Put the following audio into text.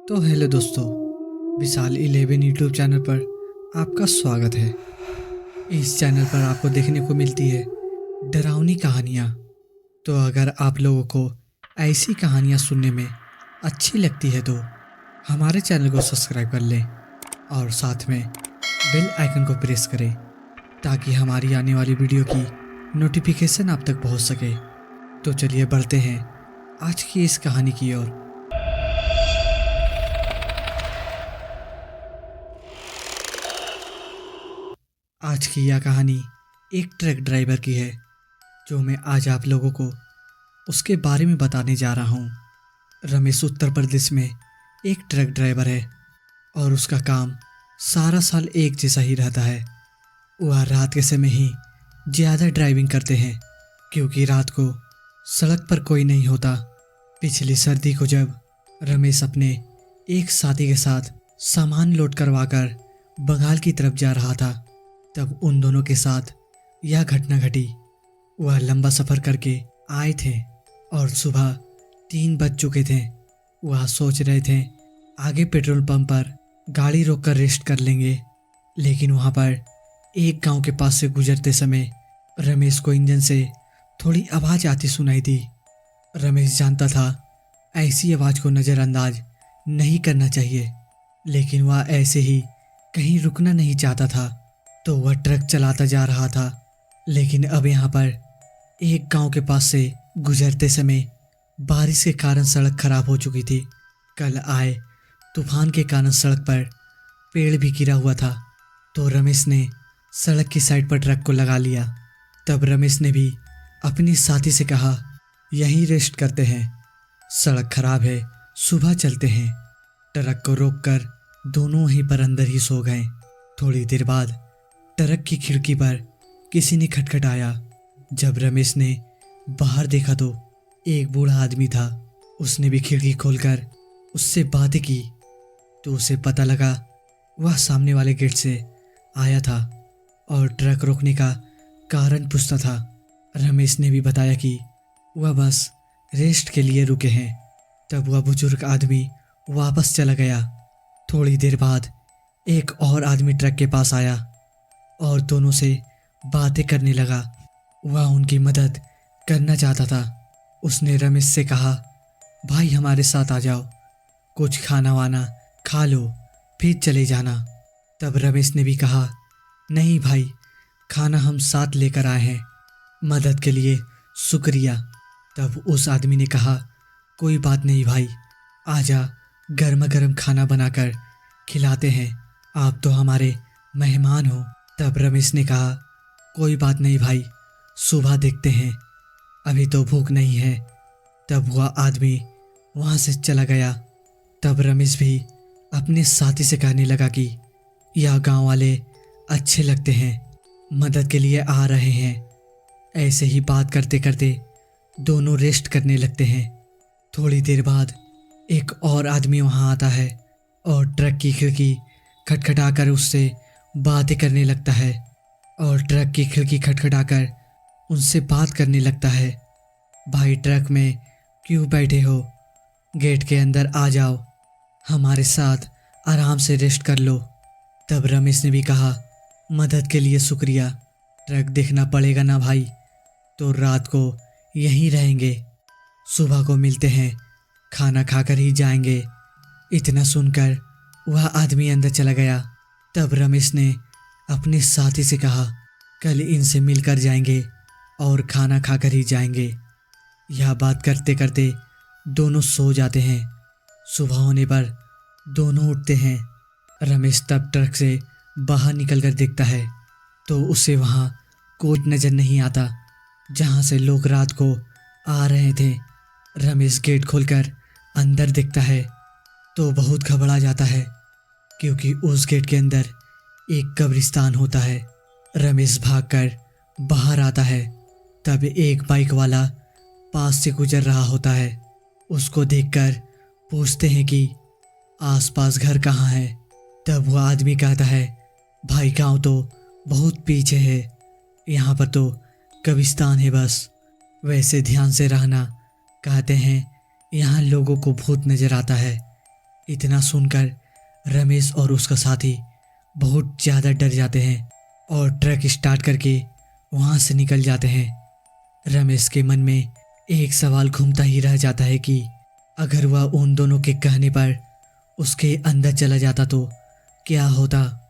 तो हेलो दोस्तों, विशाल 11 YouTube channel पर आपका स्वागत है। इस चैनल पर आपको देखने को मिलती है डरावनी कहानियाँ। तो अगर आप लोगों को ऐसी कहानियाँ सुनने में अच्छी लगती है तो हमारे चैनल को सब्सक्राइब कर लें और साथ में बेल आइकन को प्रेस करें ताकि हमारी आने वाली वीडियो की नोटिफिकेशन आप तक पहुंच सके। तो चलिए बढ़ते हैं आज की इस कहानी की ओर। आज की यह कहानी एक ट्रक ड्राइवर की है जो मैं आज आप लोगों को उसके बारे में बताने जा रहा हूँ। रमेश उत्तर प्रदेश में एक ट्रक ड्राइवर है और उसका काम सारा साल एक जैसा ही रहता है। वह रात के समय ही ज़्यादा ड्राइविंग करते हैं क्योंकि रात को सड़क पर कोई नहीं होता। पिछली सर्दी को जब रमेश अपने एक साथी के साथ सामान लोड करवा कर बंगाल की तरफ जा रहा था तब उन दोनों के साथ यह घटना घटी। वह लंबा सफ़र करके आए थे और सुबह 3 बज चुके थे। वह सोच रहे थे आगे पेट्रोल पंप पर गाड़ी रोककर रेस्ट कर लेंगे, लेकिन वहाँ पर एक गांव के पास से गुजरते समय रमेश को इंजन से थोड़ी आवाज़ आती सुनाई दी। रमेश जानता था ऐसी आवाज़ को नज़रअंदाज नहीं करना चाहिए, लेकिन वह ऐसे ही कहीं रुकना नहीं चाहता था। तो वह ट्रक चलाता जा रहा था, लेकिन अब यहाँ पर एक गांव के पास से गुजरते समय बारिश के कारण सड़क खराब हो चुकी थी। कल आए तूफान के कारण सड़क पर पेड़ भी गिरा हुआ था। तो रमेश ने सड़क की साइड पर ट्रक को लगा लिया। तब रमेश ने भी अपनी साथी से कहा, यहीं रेस्ट करते हैं, सड़क खराब है, सुबह चलते हैं। ट्रक को रोककर दोनों वहीं पर अंदर ही सो गए। थोड़ी देर बाद ट्रक की खिड़की पर किसी ने खटखटाया। जब रमेश ने बाहर देखा तो एक बूढ़ा आदमी था। उसने भी खिड़की खोलकर उससे बातें की तो उसे पता लगा वह सामने वाले गेट से आया था और ट्रक रोकने का कारण पूछता था। रमेश ने भी बताया कि वह बस रेस्ट के लिए रुके हैं। तब वह बुजुर्ग आदमी वापस चला गया। थोड़ी देर बाद एक और आदमी ट्रक के पास आया और दोनों से बातें करने लगा। वह उनकी मदद करना चाहता था। उसने रमेश से कहा, भाई हमारे साथ आ जाओ, कुछ खाना वाना खा लो, फिर चले जाना। तब रमेश ने भी कहा, नहीं भाई, खाना हम साथ लेकर आए हैं, मदद के लिए शुक्रिया। तब उस आदमी ने कहा, कोई बात नहीं भाई, आजा, गर्मा गर्म खाना बनाकर खिलाते हैं, आप तो हमारे मेहमान हो। तब रमेश ने कहा, कोई बात नहीं भाई, सुबह देखते हैं, अभी तो भूख नहीं है। तब वह आदमी वहाँ से चला गया। तब रमेश भी अपने साथी से कहने लगा कि यह गांव वाले अच्छे लगते हैं, मदद के लिए आ रहे हैं। ऐसे ही बात करते करते दोनों रेस्ट करने लगते हैं। थोड़ी देर बाद एक और आदमी वहाँ आता है और ट्रक की खिड़की खटखटाकर उससे बातें करने लगता है और ट्रक की खिड़की खटखटाकर उनसे बात करने लगता है, भाई ट्रक में क्यों बैठे हो, गेट के अंदर आ जाओ, हमारे साथ आराम से रेस्ट कर लो। तब रमेश ने भी कहा, मदद के लिए शुक्रिया, ट्रक देखना पड़ेगा ना भाई, तो रात को यहीं रहेंगे, सुबह को मिलते हैं, खाना खाकर ही जाएंगे। इतना सुनकर वह आदमी अंदर चला गया। तब रमेश ने अपने साथी से कहा, कल इनसे मिलकर जाएंगे और खाना खाकर ही जाएंगे। यह बात करते करते दोनों सो जाते हैं। सुबह होने पर दोनों उठते हैं। रमेश तब ट्रक से बाहर निकलकर देखता है तो उसे वहाँ कोई नज़र नहीं आता जहाँ से लोग रात को आ रहे थे। रमेश गेट खोलकर अंदर देखता है तो बहुत घबरा जाता है क्योंकि उस गेट के अंदर एक कब्रिस्तान होता है। रमेश भागकर बाहर आता है। तब एक बाइक वाला पास से गुजर रहा होता है। उसको देखकर पूछते हैं कि आसपास घर कहाँ है। तब वह आदमी कहता है, भाई गांव तो बहुत पीछे है, यहाँ पर तो कब्रिस्तान है बस, वैसे ध्यान से रहना, कहते हैं यहाँ लोगों को भूत नजर आता है, इतना सुनकर रमेश और उसका साथी बहुत ज़्यादा डर जाते हैं और ट्रक स्टार्ट करके वहाँ से निकल जाते हैं। रमेश के मन में एक सवाल घूमता ही रह जाता है कि अगर वह उन दोनों के कहने पर उसके अंदर चला जाता तो क्या होता।